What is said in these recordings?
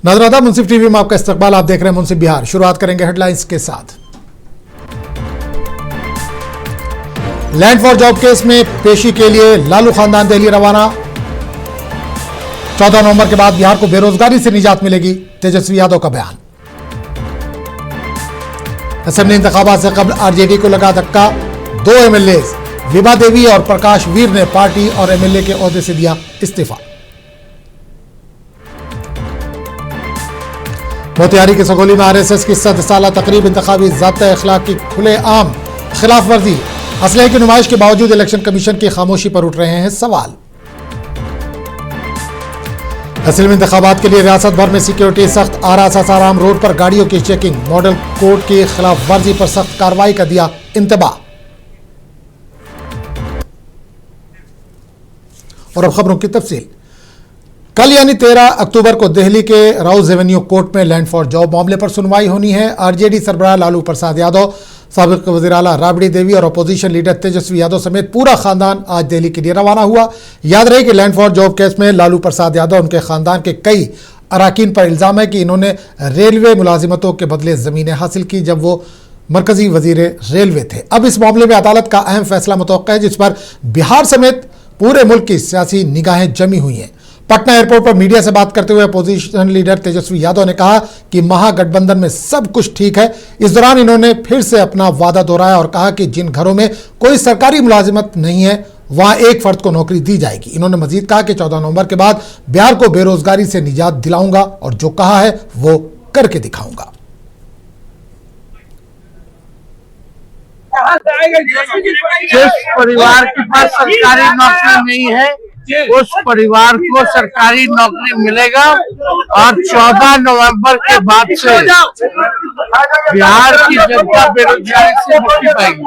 नजराता मुंसिफ TV में आपका इस्तकबाल। आप देख रहे हैं मुंसिफ बिहार। शुरुआत करेंगे हेडलाइंस के साथ। लैंड फॉर जॉब केस में पेशी के लिए लालू खानदान दिल्ली रवाना। 14 नवंबर के बाद बिहार को बेरोजगारी से निजात मिलेगी, तेजस्वी यादव का बयान। असेंबली इंतखाबात से कबल आरजेडी को लगा धक्का। 2 एमएलए विभा देवी और प्रकाश वीर ने पार्टी और एमएलए के ओहदे से दिया इस्तीफा। मोतिहारी के सगोली में आरएसएस की 100 साला तकरीब, इंतखाबी ज़ाब्ता अखलाक की खुलेआम खिलाफ वर्जी, असलहे की नुमाइश के बावजूद इलेक्शन कमीशन की खामोशी पर उठ रहे हैं सवाल। असेंबली इंतखाबात के लिए रियासत भर में सिक्योरिटी सख्त। आरा सासाराम रोड पर गाड़ियों की चेकिंग, मॉडल कोड की खिलाफ वर्जी पर सख्त कार्रवाई का दिया इंतबाह। और अब खबरों की तफसील। कल यानी 13 अक्टूबर को दिल्ली के राउज एवेन्यू कोर्ट में लैंड फॉर जॉब मामले पर सुनवाई होनी है। आरजेडी सरबराह लालू प्रसाद यादव, साबिक वज़ीर आला राबड़ी देवी और अपोजिशन लीडर तेजस्वी यादव समेत पूरा खानदान आज दिल्ली के लिए रवाना हुआ। याद रहे कि लैंड फॉर जॉब केस में लालू प्रसाद यादव उनके खानदान के कई अराकीन पर इल्जाम है कि इन्होंने रेलवे मुलाजिमतों के बदले जमीनें हासिल की जब वो मरकजी वजीर रेलवे थे। अब इस मामले में अदालत का अहम फैसला मुतवक्का है, जिस पर बिहार समेत पूरे मुल्क की सियासी निगाहें जमी हुई हैं। पटना एयरपोर्ट पर मीडिया से बात करते हुए अपोजिशन लीडर तेजस्वी यादव ने कहा कि महागठबंधन में सब कुछ ठीक है। इस दौरान इन्होंने फिर से अपना वादा दोहराया और कहा कि जिन घरों में कोई सरकारी मुलाजिमत नहीं है वहां एक फर्द को नौकरी दी जाएगी। इन्होंने मजीद कहा कि 14 नवंबर के बाद बिहार को बेरोजगारी से निजात दिलाऊंगा और जो कहा है वो करके दिखाऊंगा। जिस परिवार के पास सरकारी नौकरी नहीं है उस परिवार को सरकारी नौकरी मिलेगा और 14 नवंबर के बाद से बिहार की जनता बेरोजगारी से मुक्ति पाएगी।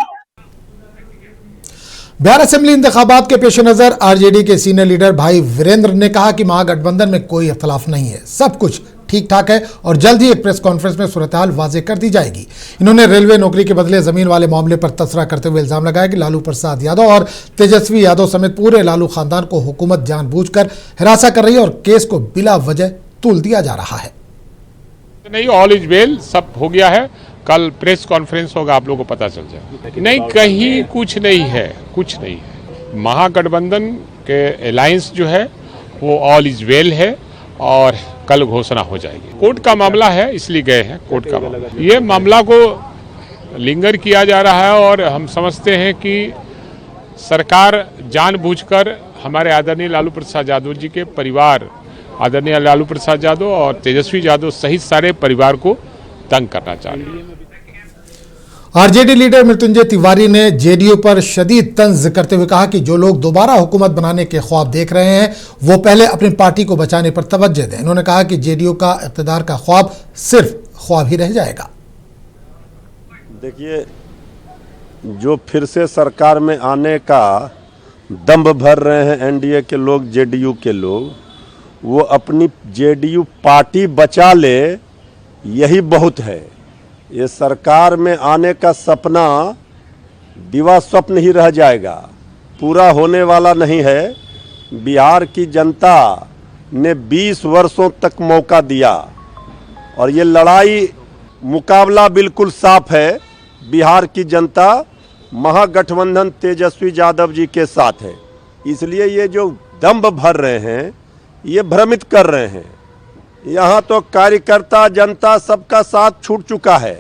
बिहार असेंबली इंतखाबात के पेश नजर आरजेडी के सीनियर लीडर भाई वीरेंद्र ने कहा कि महागठबंधन में कोई इख्तलाफ नहीं है, सब कुछ ठीक ठाक है और जल्द ही एक प्रेस कॉन्फ्रेंस में सूरत हाल वाजे कर दी जाएगी। इन्होंने रेलवे नौकरी के बदले जमीन वाले मामले पर तबसरा करते हुए इल्जाम लगाया कि लालू प्रसाद यादव और तेजस्वी यादव समेत पूरे लालू खानदान को हुकूमत जानबूझकर हिरासा कर रही है और केस को बिला वजह तुल दिया जा रहा है। नहीं, ऑल इज वेल, सब हो गया है। कल प्रेस कॉन्फ्रेंस होगा, आप लोगों को पता चल जाए। नहीं, कहीं कुछ नहीं है, कुछ नहीं है। महागठबंधन के अलायंस जो है वो ऑल इज वेल है और कल घोषणा हो जाएगी। कोर्ट का मामला है इसलिए गए हैं। कोर्ट का मामला, ये मामला को लिंगर किया जा रहा है और हम समझते हैं कि सरकार जानबूझकर हमारे आदरणीय लालू प्रसाद यादव जी के परिवार, आदरणीय लालू प्रसाद यादव और तेजस्वी यादव सहित सारे परिवार को तंग करना चाह रही है। आरजेडी लीडर मृत्युंजय तिवारी ने जेडीयू पर शदीद तंज करते हुए कहा कि जो लोग दोबारा हुकूमत बनाने के ख्वाब देख रहे हैं वो पहले अपनी पार्टी को बचाने पर तवज्जो दें। उन्होंने कहा कि जेडीयू का इक़्तिदार का ख्वाब सिर्फ ख्वाब ही रह जाएगा। देखिए, जो फिर से सरकार में आने का दम भर रहे हैं एनडीए के लोग, जेडीयू के लोग, वो अपनी जेडीयू पार्टी बचा ले, यही बहुत है। ये सरकार में आने का सपना दिवा स्वप्न ही रह जाएगा, पूरा होने वाला नहीं है। बिहार की जनता ने 20 वर्षों तक मौका दिया और ये लड़ाई मुकाबला बिल्कुल साफ है। बिहार की जनता महागठबंधन तेजस्वी यादव जी के साथ है, इसलिए ये जो दंभ भर रहे हैं ये भ्रमित कर रहे हैं। यहाँ तो कार्यकर्ता जनता सबका साथ छूट चुका है।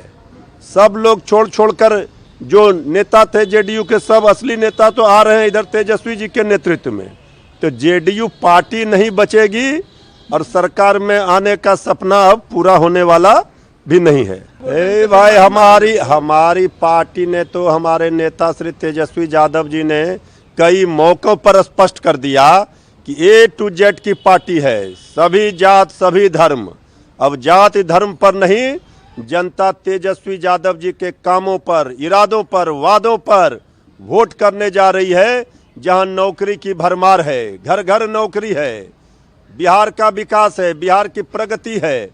सब लोग छोड़कर जो नेता थे जेडीयू के, सब असली नेता तो आ रहे हैं इधर तेजस्वी जी के नेतृत्व में। तो जेडीयू पार्टी नहीं बचेगी और सरकार में आने का सपना अब पूरा होने वाला भी नहीं है। भाई, हमारी पार्टी ने तो, हमारे नेता श्री तेजस्वी यादव जी ने कई मौकों पर स्पष्ट कर दिया कि A to Z की पार्टी है, सभी जात सभी धर्म। अब जाति धर्म पर नहीं, जनता तेजस्वी यादव जी के कामों पर, इरादों पर, वादों पर वोट करने जा रही है। जहां नौकरी की भरमार है, घर घर नौकरी है, बिहार का विकास है, बिहार की प्रगति है,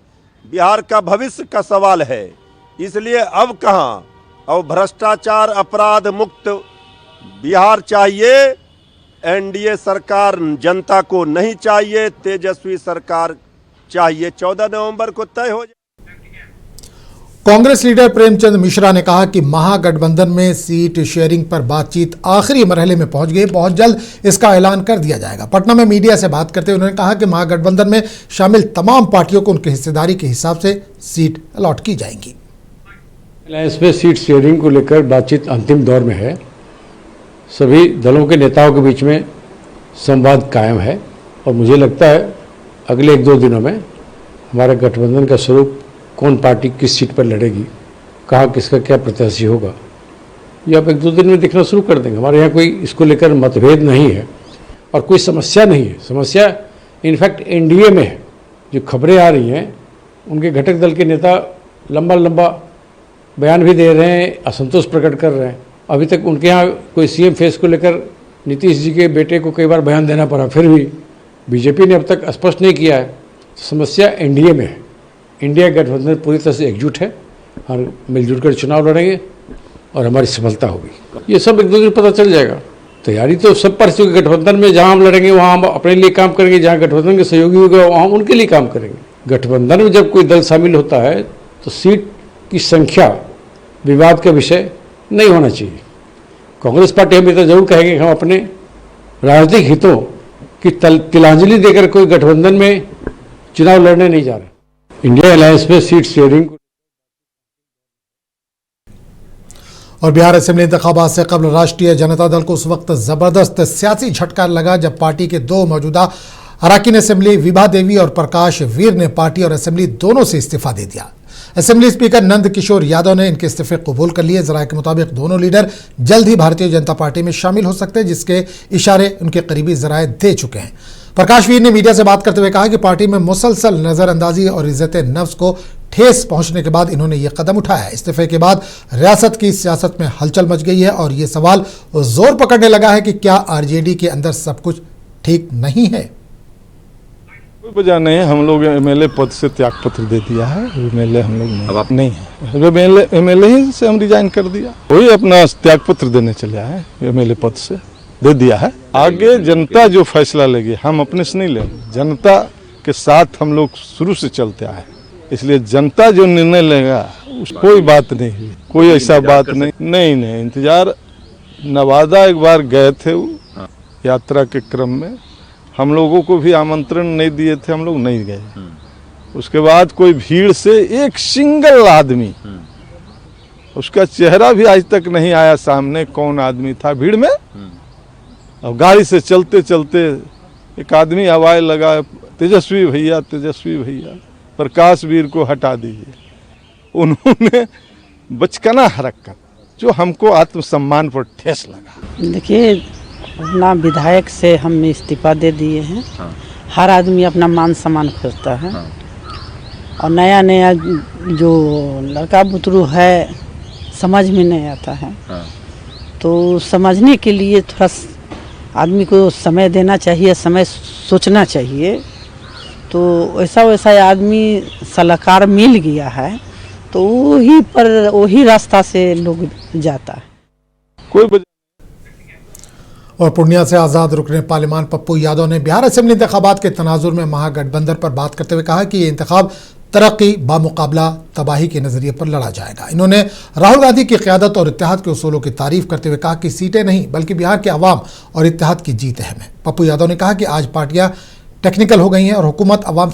बिहार का भविष्य का सवाल है। इसलिए अब कहां, अब भ्रष्टाचार अपराध मुक्त बिहार चाहिए। एनडीए सरकार जनता को नहीं चाहिए, तेजस्वी सरकार चाहिए 14 नवंबर को तय हो जाए। कांग्रेस लीडर प्रेमचंद मिश्रा ने कहा कि महागठबंधन में सीट शेयरिंग पर बातचीत आखिरी मरहले में पहुंच गई, बहुत जल्द इसका ऐलान कर दिया जाएगा। पटना में मीडिया से बात करते हुए उन्होंने कहा कि महागठबंधन में शामिल तमाम पार्टियों को उनकी हिस्सेदारी के हिसाब से सीट अलॉट की जाएंगी। अलायंस में सीट शेयरिंग को लेकर बातचीत अंतिम दौर में है। सभी दलों के नेताओं के बीच में संवाद कायम है और मुझे लगता है अगले 1-2 दिनों में हमारे गठबंधन का स्वरूप, कौन पार्टी किस सीट पर लड़ेगी, कहाँ किसका क्या प्रत्याशी होगा, ये आप 1-2 दिन में देखना शुरू कर देंगे। हमारे यहाँ कोई इसको लेकर मतभेद नहीं है और कोई समस्या नहीं है। समस्या इनफैक्ट एनडीए में है। जो खबरें आ रही हैं उनके घटक दल के नेता लंबा बयान भी दे रहे हैं, असंतोष प्रकट कर रहे हैं। अभी तक उनके यहाँ कोई सीएम फेस को लेकर नीतीश जी के बेटे को कई बार बयान देना पड़ा, फिर भी बीजेपी ने अब तक स्पष्ट नहीं किया है। समस्या एनडीए में है। इंडिया गठबंधन पूरी तरह से एकजुट है और मिलजुल कर चुनाव लड़ेंगे और हमारी सफलता होगी। ये सब 1-2 दिन पता चल जाएगा। तैयारी तो सब पर, चूँकि गठबंधन में जहाँ हम लड़ेंगे वहाँ हम अपने लिए काम करेंगे, जहाँ गठबंधन के सहयोगी होगा वहाँ हम उनके लिए काम करेंगे। गठबंधन में जब कोई दल शामिल होता है तो सीट की संख्या विवाद का विषय नहीं होना चाहिए। कांग्रेस पार्टी हमें तो जरूर कहेंगे कि हम अपने राजनीतिक हितों की तिलांजलि देकर कोई गठबंधन में चुनाव लड़ने नहीं जा रहे। इंडिया अलायंस में सीट शेयरिंग और बिहार असेंबली इंतखाबात से कबल राष्ट्रीय जनता दल को उस वक्त जबरदस्त सियासी झटका लगा जब पार्टी के 2 मौजूदा अरकान असेंबली विभा देवी और प्रकाश वीर ने पार्टी और असेंबली दोनों से इस्तीफा दे दिया। असेंबली स्पीकर नंद किशोर यादव ने इनके इस्तीफे कबूल कर लिए। जराये के मुताबिक दोनों लीडर जल्द ही भारतीय जनता पार्टी में शामिल हो सकते हैं, जिसके इशारे उनके करीबी जराये दे चुके हैं। प्रकाश वीर ने मीडिया से बात करते हुए कहा कि पार्टी में मुसलसल नजरअंदाजी और इज्जत नफ्स को ठेस पहुंचने के बाद इन्होंने ये कदम उठाया। इस्तीफे के बाद रियासत की सियासत में हलचल मच गई है और ये सवाल जोर पकड़ने लगा है कि क्या आरजेडी के अंदर सब कुछ ठीक नहीं है। कोई वजह नहीं है। हम लोग एमएलए पद से त्याग पत्र दे दिया है। एमएलए हम लोग नहीं, अब आप नहीं है। एमएलए ही से हम रिजाइन कर दिया, वही अपना त्याग पत्र देने चले आए। एमएलए पद से दे दिया है। आगे जनता जो फैसला लेगी, हम अपने से नहीं लेंगे। जनता के साथ हम लोग शुरू से चलते आए, इसलिए जनता जो निर्णय लेगा कोई बात नहीं हुई, कोई ऐसा बात नहीं। इंतजार नवादा एक बार गए थे वो यात्रा के क्रम में, हम लोगों को भी आमंत्रण नहीं दिए थे, हम लोग नहीं गए। उसके बाद कोई भीड़ से एक सिंगल आदमी, उसका चेहरा भी आज तक नहीं आया सामने, कौन आदमी था भीड़ में। और गाड़ी से चलते चलते एक आदमी आवाज लगा, तेजस्वी भैया प्रकाश वीर को हटा दीजिए। उन्होंने बचकाना हरकत जो हमको आत्मसम्मान पर ठेस लगा। देखिए, अपना विधायक से हम इस्तीफा दे दिए हैं। हर आदमी अपना मान सम्मान खोजता है और नया जो लड़का बुतरू है समझ में नहीं आता है, तो समझने के लिए थोड़ा आदमी को समय देना चाहिए, समय सोचना चाहिए। तो वैसा आदमी सलाहकार मिल गया है तो वही रास्ता से लोग जाता है। कोई और पूर्णिया से आज़ाद रुकने पार्लिमान पप्पू यादव ने बिहार असेंबली इंतखाबात के तनाजुर में महागठबंधन पर बात करते हुए कहा कि ये इंतखाब तरक्की बामुकाबला तबाही के नजरिए पर लड़ा जाएगा। इन्होंने राहुल गांधी की क़यादत और इत्तेहाद के उसूलों की तारीफ करते हुए कहा कि सीटें नहीं बल्कि बिहार के अवाम और इत्तेहाद की जीत अहम है। पप्पू यादव ने कहा कि आज पार्टियां टेक्निकल हो गई हैं और हुकूमत अवाम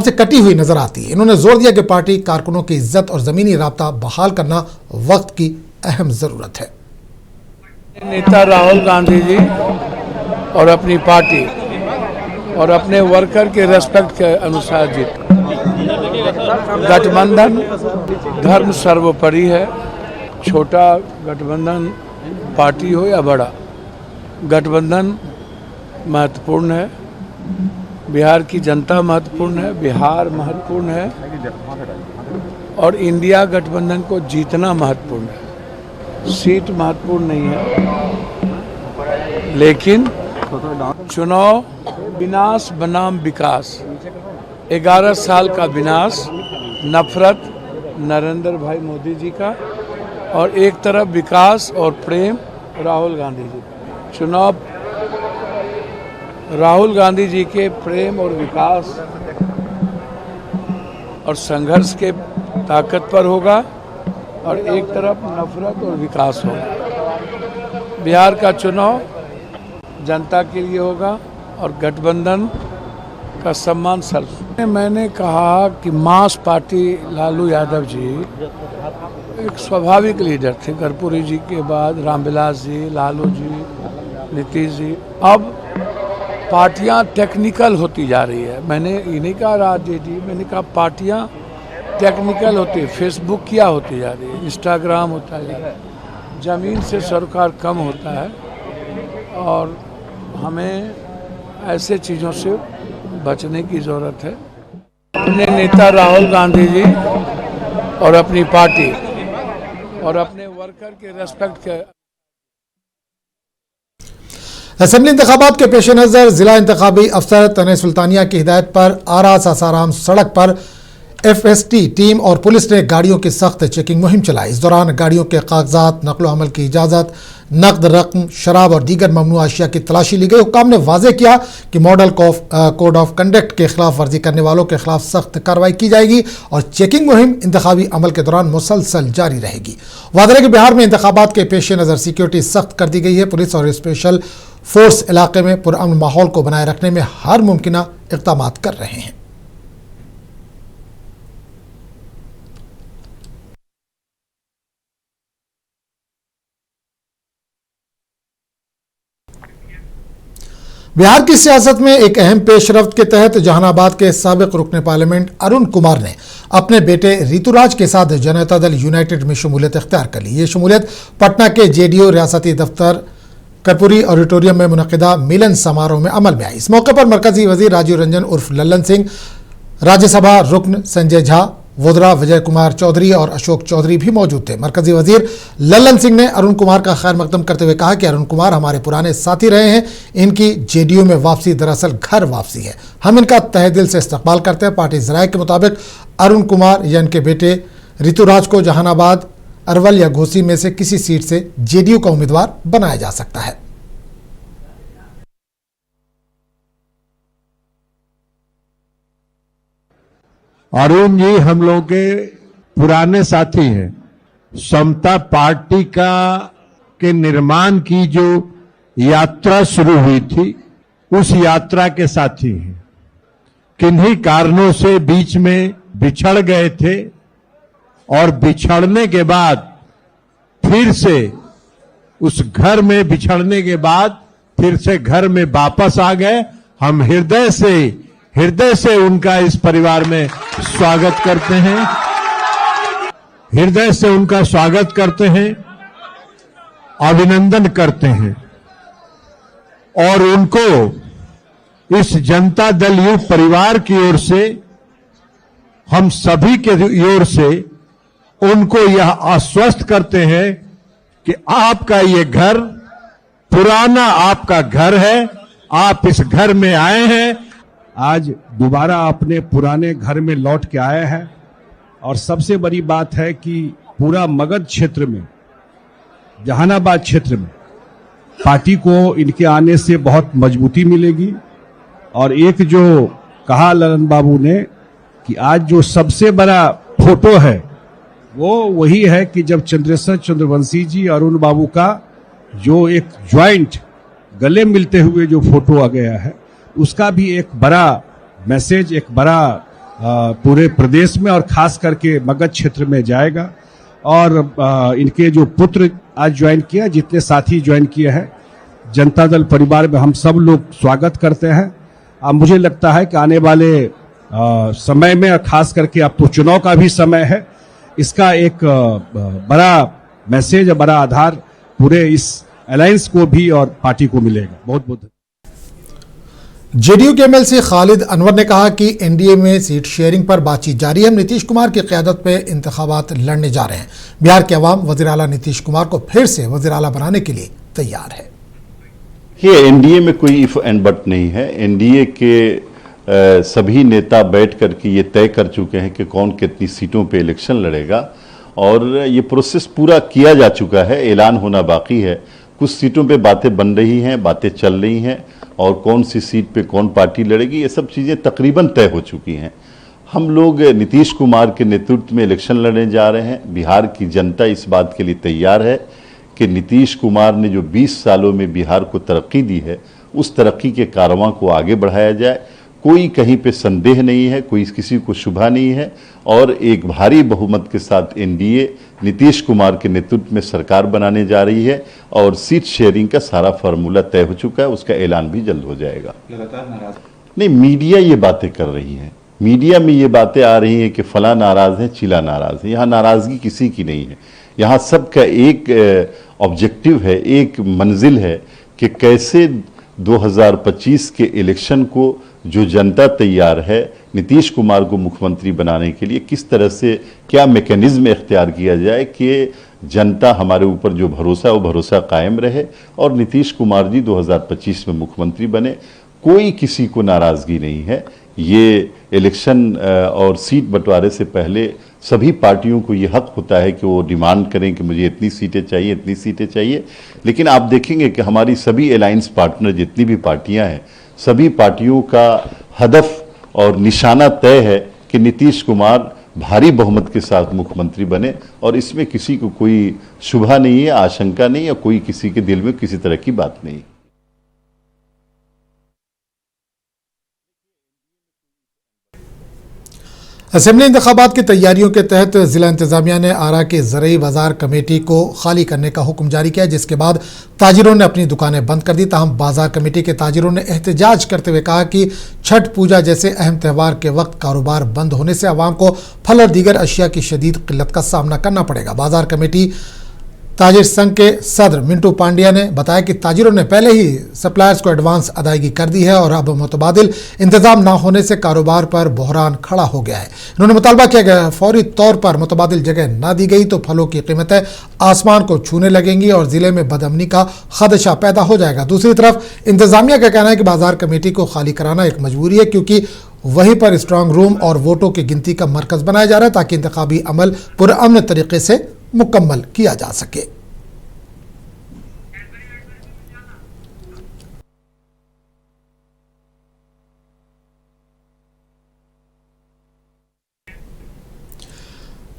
से कटी हुई नजर आती है। इन्होंने जोर दिया कि पार्टी कारकुनों की इज्जत और ज़मीनी राब्ता बहाल करना वक्त की अहम ज़रूरत है। नेता राहुल गांधी जी और अपनी पार्टी और अपने वर्कर के रेस्पेक्ट के अनुसार जीत। गठबंधन धर्म सर्वोपरि है। छोटा गठबंधन पार्टी हो या बड़ा, गठबंधन महत्वपूर्ण है। बिहार की जनता महत्वपूर्ण है, बिहार महत्वपूर्ण है और इंडिया गठबंधन को जीतना महत्वपूर्ण है। सीट महत्वपूर्ण नहीं है, लेकिन चुनाव विनाश बनाम विकास, 11 साल का विनाश, नफरत नरेंद्र भाई मोदी जी का और एक तरफ विकास और प्रेम राहुल गांधी जी। चुनाव राहुल गांधी जी के प्रेम और विकास और संघर्ष के ताकत पर होगा और एक तरफ नफरत और विकास होगा। बिहार का चुनाव जनता के लिए होगा और गठबंधन का सम्मान सर्व। मैंने कहा कि मास पार्टी लालू यादव जी एक स्वाभाविक लीडर थे। कर्पूरी जी के बाद रामविलास जी, लालू जी, नीतीश जी। अब पार्टियां टेक्निकल होती जा रही है। मैंने ये नहीं कहा राजनीति, मैंने कहा पार्टियां टेक्निकल होती है। फेसबुक क्या होती जा रही है, इंस्टाग्राम होता जा रहा है, ज़मीन से सरोकार कम होता है और हमें ऐसे चीज़ों से बचने की ज़रूरत है। अपने नेता राहुल गांधी जी और अपनी पार्टी और अपने वर्कर के रेस्पेक्ट के असेंबली इंतखाबात के पेश नज़र जिला इंतखाबी अफसर तने सुल्तानिया की हिदायत पर आरा सासाराम सड़क पर FST टीम और पुलिस ने गाड़ियों की सख्त चेकिंग मुहिम चलाई। इस दौरान गाड़ियों के कागजात, नकलो हमल की इजाज़त, नकद रकम, शराब और दीगर ममनू अशिया की तलाशी ली गई। हुक्काम ने वाजे किया कि मॉडल कोड ऑफ कंडक्ट के खिलाफ वर्जी करने वालों के खिलाफ सख्त कार्रवाई की जाएगी और चेकिंग मुहिम इंतखाबी अमल के दौरान मुसलसल जारी रहेगी। वाज़ेह है कि बिहार में इंतखाबात के पेश नज़र सिक्योरिटी सख्त कर दी गई है। पुलिस और स्पेशल फोर्स इलाके में पुरअमन माहौल को बनाए रखने में हर मुमकिन इक़दाम कर रहे हैं। बिहार की सियासत में एक अहम पेशरफ्त के तहत जहानाबाद के साबिक रुकने पार्लियामेंट अरुण कुमार ने अपने बेटे ऋतुराज के साथ जनता दल यूनाइटेड में शमूलियत इख्तियार कर ली। ये शमूलियत पटना के JDO रियासती दफ्तर कर्पूरी ऑडिटोरियम में मुनक़िदा मिलन समारोह में अमल में आई। इस मौके पर मरकजी वजीर राजीव रंजन उर्फ लल्लन सिंह, राज्यसभा रुकन संजय झा, वोदरा विजय कुमार चौधरी और अशोक चौधरी भी मौजूद थे। मरकजी वजीर लल्लन सिंह ने अरुण कुमार का खैर मकदम करते हुए कहा कि अरुण कुमार हमारे पुराने साथी रहे हैं। इनकी JDO में वापसी दरअसल घर वापसी है। हम इनका तहे दिल से इस्तकबाल करते हैं। पार्टी ज़राए के मुताबिक अरुण कुमार या इनके बेटे ऋतुराज को जहानाबाद, अरवल या घोसी में से किसी सीट से JDO का उम्मीदवार बनाया जा सकता है। अरुण जी हम लोगों के पुराने साथी हैं। समता पार्टी के निर्माण की जो यात्रा शुरू हुई थी उस यात्रा के साथी हैं। किन्हीं कारणों से बीच में बिछड़ गए थे और बिछड़ने के बाद फिर से उस घर में बिछड़ने के बाद फिर से घर में वापस आ गए। हम हृदय से उनका इस परिवार में स्वागत करते हैं, हृदय से उनका स्वागत करते हैं, अभिनंदन करते हैं और उनको इस जनता दल यू परिवार की ओर से, हम सभी के ओर से उनको यह आश्वस्त करते हैं कि आपका ये घर पुराना आपका घर है, आप इस घर में आए हैं। आज दोबारा अपने पुराने घर में लौट के आए हैं और सबसे बड़ी बात है कि पूरा मगध क्षेत्र में, जहानाबाद क्षेत्र में पार्टी को इनके आने से बहुत मजबूती मिलेगी। और एक जो कहा ललन बाबू ने कि आज जो सबसे बड़ा फोटो है वो वही है कि जब चंद्रेश्वर चंद्रवंशी जी और अरुण बाबू का जो एक ज्वाइंट गले मिलते हुए जो फोटो आ गया है, उसका भी एक बड़ा मैसेज, एक बड़ा पूरे प्रदेश में और खास करके मगध क्षेत्र में जाएगा। और इनके जो पुत्र आज ज्वाइन किया, जितने साथी ज्वाइन किए हैं, जनता दल परिवार में हम सब लोग स्वागत करते हैं। अब मुझे लगता है कि आने वाले समय में, खास करके अब तो चुनाव का भी समय है, इसका एक बड़ा मैसेज, बड़ा आधार पूरे इस अलायंस को भी और पार्टी को मिलेगा। बहुत बहुत JDU के MLC खालिद अनवर ने कहा कि NDA में सीट शेयरिंग पर बातचीत जारी है। हम नीतीश कुमार की क़यादत पे इंतखाबात लड़ने जा रहे हैं। बिहार के अवाम वज़ीर आला नीतीश कुमार को फिर से वज़ीर आला बनाने के लिए तैयार है। ये NDA में कोई इफ एंड बट नहीं है। NDA के सभी नेता बैठ कर के ये तय कर चुके हैं कि कौन कितनी सीटों पे इलेक्शन लड़ेगा और ये प्रोसेस पूरा किया जा चुका है, ऐलान होना बाकी है। कुछ सीटों पे बातें बन रही हैं, बातें चल रही हैं, और कौन सी सीट पे कौन पार्टी लड़ेगी, ये सब चीज़ें तकरीबन तय हो चुकी हैं। हम लोग नीतीश कुमार के नेतृत्व में इलेक्शन लड़ने जा रहे हैं। बिहार की जनता इस बात के लिए तैयार है कि नीतीश कुमार ने जो 20 सालों में बिहार को तरक्की दी है, उस तरक्की के कारवां को आगे बढ़ाया जाए। कोई कहीं पे संदेह नहीं है, कोई किसी को शुभा नहीं है, और एक भारी बहुमत के साथ एनडीए नीतीश कुमार के नेतृत्व में सरकार बनाने जा रही है, और सीट शेयरिंग का सारा फार्मूला तय हो चुका है, उसका ऐलान भी जल्द हो जाएगा। लगातार नाराज नहीं, मीडिया ये बातें कर रही है, मीडिया में ये बातें आ रही हैं कि फला नाराज है, चिला नाराज है। यहाँ नाराजगी किसी की नहीं है, यहाँ सबका एक ऑब्जेक्टिव है, एक मंजिल है कि कैसे 2025 के इलेक्शन को जो जनता तैयार है नीतीश कुमार को मुख्यमंत्री बनाने के लिए, किस तरह से क्या मैकेनिज्म इख्तियार किया जाए कि जनता हमारे ऊपर जो भरोसा है वो भरोसा कायम रहे और नीतीश कुमार जी 2025 में मुख्यमंत्री बने। कोई किसी को नाराज़गी नहीं है। ये इलेक्शन और सीट बंटवारे से पहले सभी पार्टियों को ये हक होता है कि वो डिमांड करें कि मुझे इतनी सीटें चाहिए, इतनी सीटें चाहिए। लेकिन आप देखेंगे कि हमारी सभी अलायंस पार्टनर जितनी भी पार्टियां हैं, सभी पार्टियों का हदफ और निशाना तय है कि नीतीश कुमार भारी बहुमत के साथ मुख्यमंत्री बने, और इसमें किसी को कोई शुभा नहीं है, आशंका नहीं है, कोई किसी के दिल में किसी तरह की बात नहीं। असेंबली इंतखाबात की तैयारियों के तहत जिला इंतजामिया ने आरा के ज़रई बाजार कमेटी को खाली करने का हुक्म जारी किया, जिसके बाद ताजिरों ने अपनी दुकानें बंद कर दी। ताहम बाजार कमेटी के ताजिरों ने एहतजाज करते हुए कहा कि छठ पूजा जैसे अहम त्यौहार के वक्त कारोबार बंद होने से आवाम को फल और दीगर अशिया की शदीद किल्लत का सामना करना पड़ेगा। बाजार कमेटी ताजिर संघ के सदर मिंटू पांड्या ने बताया कि ताजिरों ने पहले ही सप्लायर्स को एडवांस अदायगी कर दी है और अब मुतबादिल इंतजाम ना होने से कारोबार पर बहरान खड़ा हो गया है। इन्होंने मुतालबा किया गया फौरी तौर पर मुतबादिल जगह ना दी गई तो फलों की कीमतें आसमान को छूने लगेंगी और जिले में बदअमनी का खदशा पैदा हो जाएगा। दूसरी तरफ इंतजामिया का कहना है कि बाजार कमेटी को खाली कराना एक मजबूरी है, क्योंकि वहीं पर स्ट्रांग रूम और वोटों की गिनती का मरकज बनाया जा रहा है ताकि इंतखाबी अमल पुरअमन तरीके से मुकम्मल किया जा सके।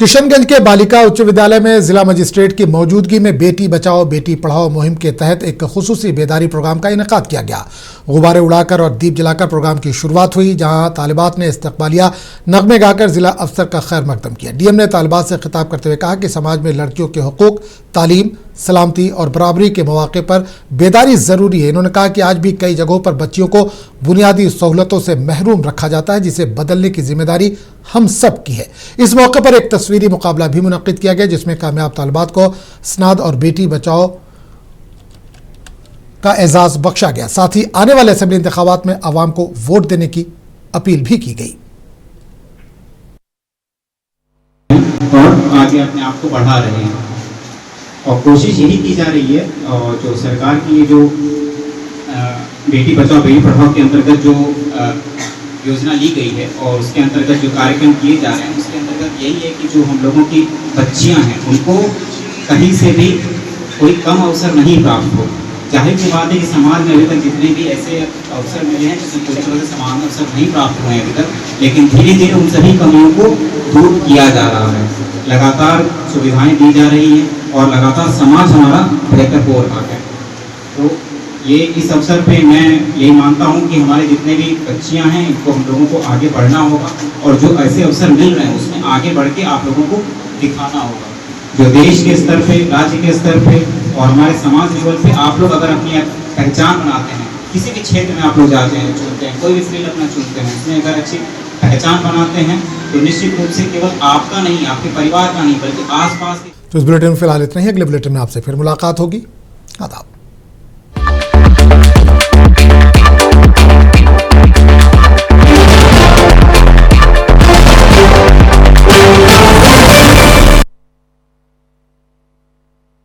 किशनगंज के बालिका उच्च विद्यालय में जिला मजिस्ट्रेट की मौजूदगी में बेटी बचाओ बेटी पढ़ाओ मुहिम के तहत एक खुसूसी बेदारी प्रोग्राम का इनेकाद किया गया। गुब्बारे उड़ाकर और दीप जलाकर प्रोग्राम की शुरुआत हुई, जहां तालिबात ने इस्तकबालिया नगमे गाकर जिला अफसर का खैर मकदम किया। डीएम ने तालिबात से खिताब करते हुए कहा कि समाज में लड़कियों के हुकूक, तालीम, सलामती और बराबरी के मौके पर बेदारी ज़रूरी है। इन्होंने कहा कि आज भी कई जगहों पर बच्चियों को बुनियादी सहूलतों से महरूम रखा जाता है, जिसे बदलने की जिम्मेदारी हम सब की है। इस मौके पर एक तस्वीरी मुकाबला भी मुनक्किद किया गया, जिसमें कामयाब तालिबात को स्नाद और बेटी बचाओ का एजाज बख्शा गया। साथ ही आने वाले असेंबली इंतखाबात में आवाम को वोट देने की अपील भी की गई। और आगे अपने आप को बढ़ा रहे हैं और कोशिश यही की जा रही है, और जो सरकार की ये जो बेटी बचाओ बेटी पढ़ाओ के अंतर्गत जो योजना ली गई है और उसके अंतर्गत जो कार्यक्रम किए जा रहे हैं, उसके अंतर्गत यही है कि जो हम लोगों की बच्चियां हैं उनको कहीं से भी कोई कम अवसर नहीं प्राप्त हो। जाहिर सी बात है कि समाज में अभी तक जितने भी ऐसे अवसर मिले हैं जिसमें पूरी तरह से समान अवसर नहीं प्राप्त हुए हैं अभी तक, लेकिन धीरे धीरे उन सभी कमियों को दूर किया जा रहा है। लगातार सुविधाएं दी जा रही हैं और लगातार समाज हमारा बेहतर हो रहा है। तो ये इस अवसर पे मैं यही मानता हूँ कि हमारे जितने भी बच्चियाँ हैं इनको हम लोगों को आगे बढ़ना होगा, और जो ऐसे अवसर मिल रहे हैं उसमें आगे बढ़ के आप लोगों को दिखाना होगा। जो देश के स्तर पे, राज्य के स्तर पे और हमारे समाज लेवल पे आप लोग अगर अपनी पहचान बनाते हैं, किसी भी क्षेत्र में आप लोग जाते हैं, चुनते हैं, कोई भी फील्ड अपना चुनते हैं, उसमें अगर अच्छी पहचान बनाते हैं तो निश्चित रूप से केवल आपका नहीं, आपके परिवार का नहीं, बल्कि आसपास के। तो इस बुलेटिन में फिलहाल इतना ही। अगले बुलेटिन में आपसे फिर मुलाकात होगी। आदाब।